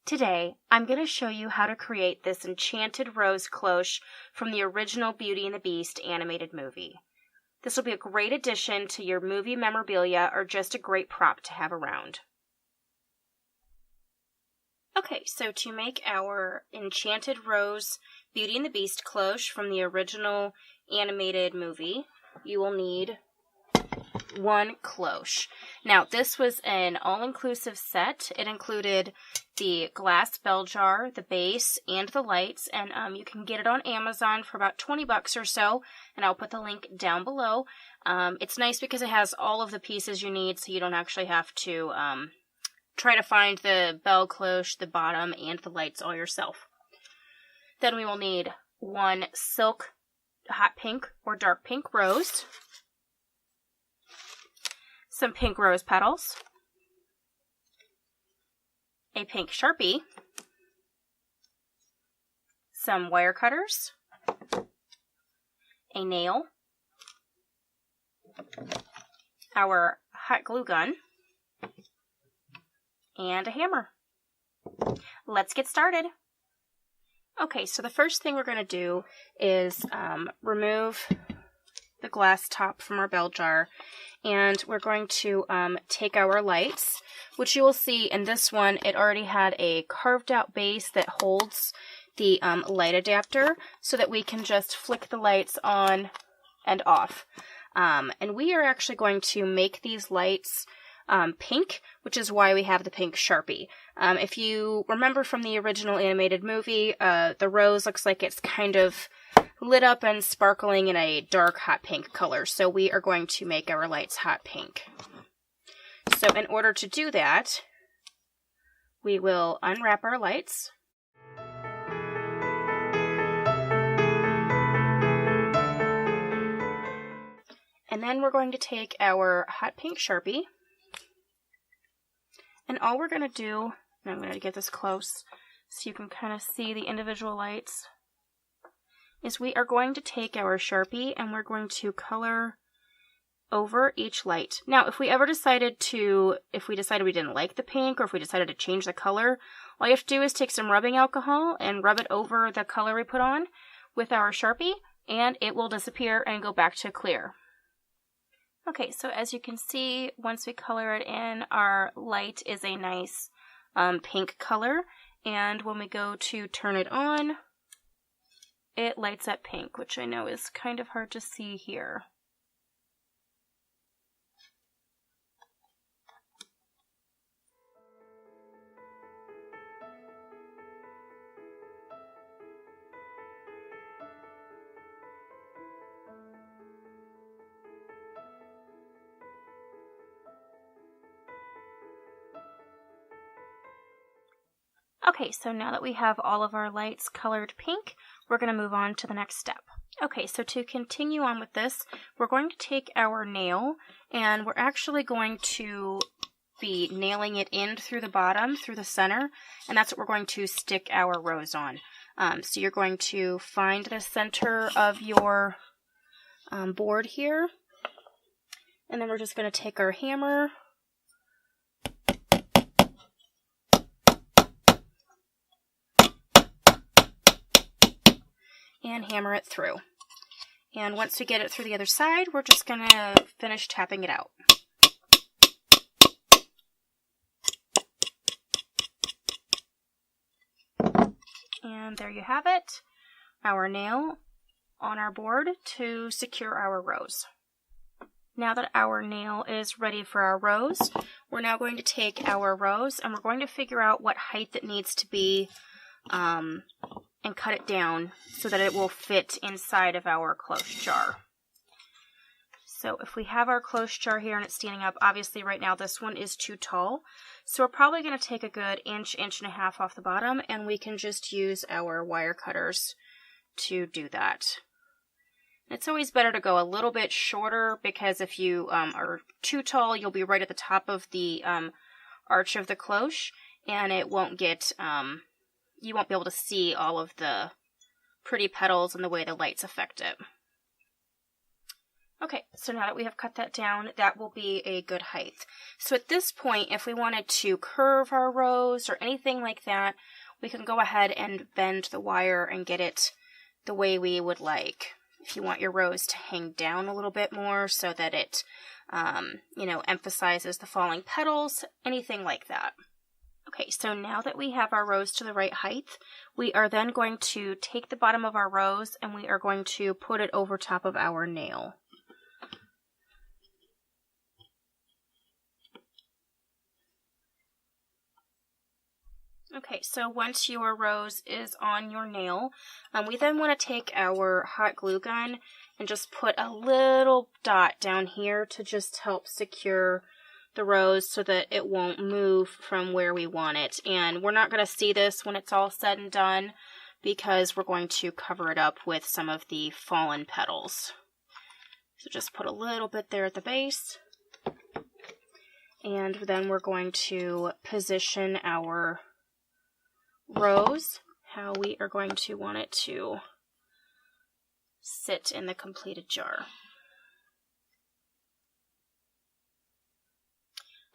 Today, I'm going to show you how to create this Enchanted Rose Cloche from the original Beauty and the Beast animated movie. This will be a great addition to your movie memorabilia or just a great prop to have around. Okay, so to make our Enchanted Rose Beauty and the Beast cloche from the original animated movie, you will need one cloche. Now, this was an all-inclusive set. It included the glass bell jar, the base, and the lights, and you can get it on Amazon for about 20 bucks or so, and I'll put the link down below. It's nice because it has all of the pieces you need, so you don't actually have to try to find the bell cloche, the bottom, and the lights all yourself. Then we will need one silk hot pink or dark pink rose, some pink rose petals, a pink Sharpie, some wire cutters, a nail, our hot glue gun, and a hammer. Let's get started. Okay, so the first thing we're going to do is remove the glass top from our bell jar, and we're going to take our lights, which you will see in this one, it already had a carved out base that holds the light adapter so that we can just flick the lights on and off. And we are actually going to make these lights pink, which is why we have the pink Sharpie. If you remember from the original animated movie, the rose looks like it's kind of lit up and sparkling in a dark hot pink color, so we are going to make our lights hot pink. So in order to do that, we will unwrap our lights. And then we're going to take our hot pink Sharpie, and all we're going to do, and I'm going to get this close so you can kind of see the individual lights, is we are going to take our Sharpie and we're going to color over each light. Now, if we decided we didn't like the pink, or if we decided to change the color, all you have to do is take some rubbing alcohol and rub it over the color we put on with our Sharpie, and it will disappear and go back to clear. Okay, so as you can see, once we color it in, our light is a nice pink color, and when we go to turn it on, it lights up pink, which I know is kind of hard to see here. Okay, so now that we have all of our lights colored pink, we're going to move on to the next step. Okay, so to continue on with this, we're going to take our nail, and we're actually going to be nailing it in through the bottom, through the center, and that's what we're going to stick our rose on. So you're going to find the center of your board here, and then we're just going to take our hammer, and hammer it through. And once we get it through the other side, we're just going to finish tapping it out. And there you have it, our nail on our board to secure our rose. Now that our nail is ready for our rose, we're now going to take our rose and we're going to figure out what height it needs to be and cut it down so that it will fit inside of our cloche jar. So if we have our cloche jar here and it's standing up, obviously right now this one is too tall, so we're probably going to take a good inch and a half off the bottom, and we can just use our wire cutters to do that. It's always better to go a little bit shorter, because if you are too tall, you'll be right at the top of the arch of the cloche, and it won't get you won't be able to see all of the pretty petals and the way the lights affect it. Okay, so now that we have cut that down, that will be a good height. So at this point, if we wanted to curve our rose or anything like that, we can go ahead and bend the wire and get it the way we would like. If you want your rose to hang down a little bit more so that it, emphasizes the falling petals, anything like that. Okay, so now that we have our rose to the right height, we are then going to take the bottom of our rose and we are going to put it over top of our nail. Okay, so once your rose is on your nail, we then want to take our hot glue gun and just put a little dot down here to just help secure the rose so that it won't move from where we want it. And we're not going to see this when it's all said and done because we're going to cover it up with some of the fallen petals. So just put a little bit there at the base. And then we're going to position our rose how we are going to want it to sit in the completed jar.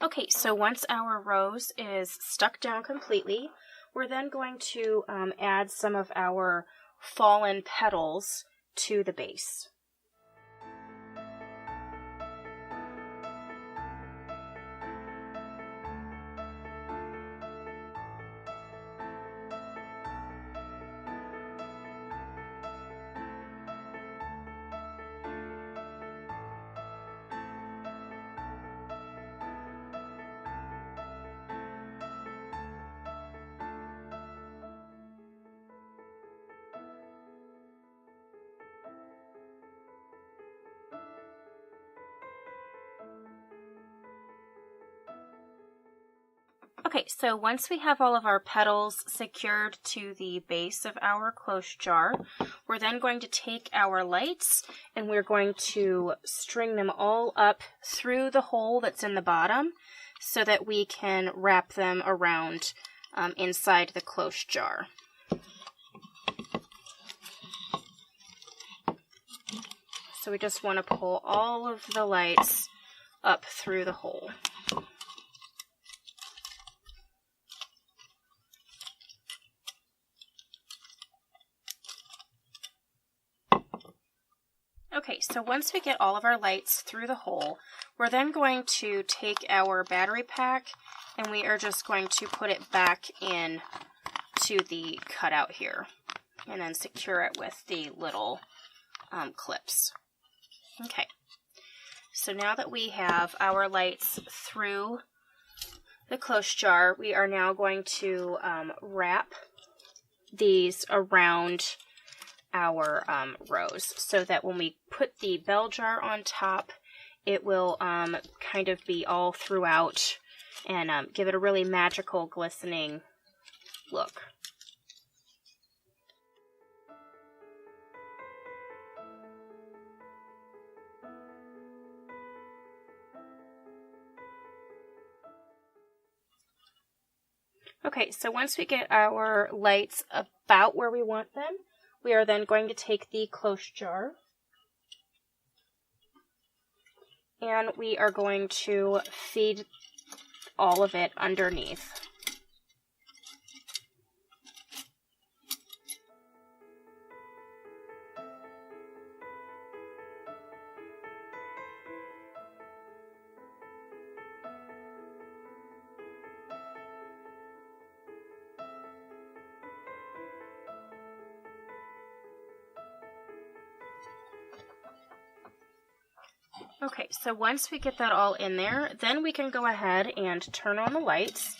Okay, so once our rose is stuck down completely, we're then going to add some of our fallen petals to the base. Okay, so once we have all of our petals secured to the base of our cloche jar, we're then going to take our lights and we're going to string them all up through the hole that's in the bottom so that we can wrap them around inside the cloche jar. So we just want to pull all of the lights up through the hole. Okay, so once we get all of our lights through the hole, we're then going to take our battery pack and we are just going to put it back in to the cutout here and then secure it with the little clips. Okay, so now that we have our lights through the cloche jar, we are now going to wrap these around our rose so that when we put the bell jar on top, it will kind of be all throughout and give it a really magical, glistening look. Okay, so once we get our lights about where we want them, we are then going to take the cloche jar and we are going to feed all of it underneath. Okay, so once we get that all in there, then we can go ahead and turn on the lights.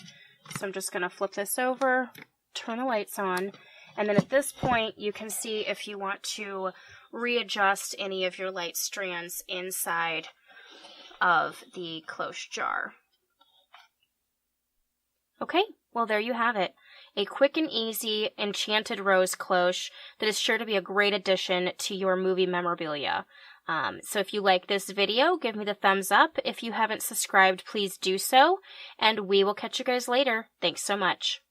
So I'm just going to flip this over, turn the lights on, and then at this point you can see if you want to readjust any of your light strands inside of the cloche jar. Okay, well there you have it. A quick and easy Enchanted Rose Cloche that is sure to be a great addition to your movie memorabilia. So if you like this video, give me the thumbs up. If you haven't subscribed, please do so. And we will catch you guys later. Thanks so much.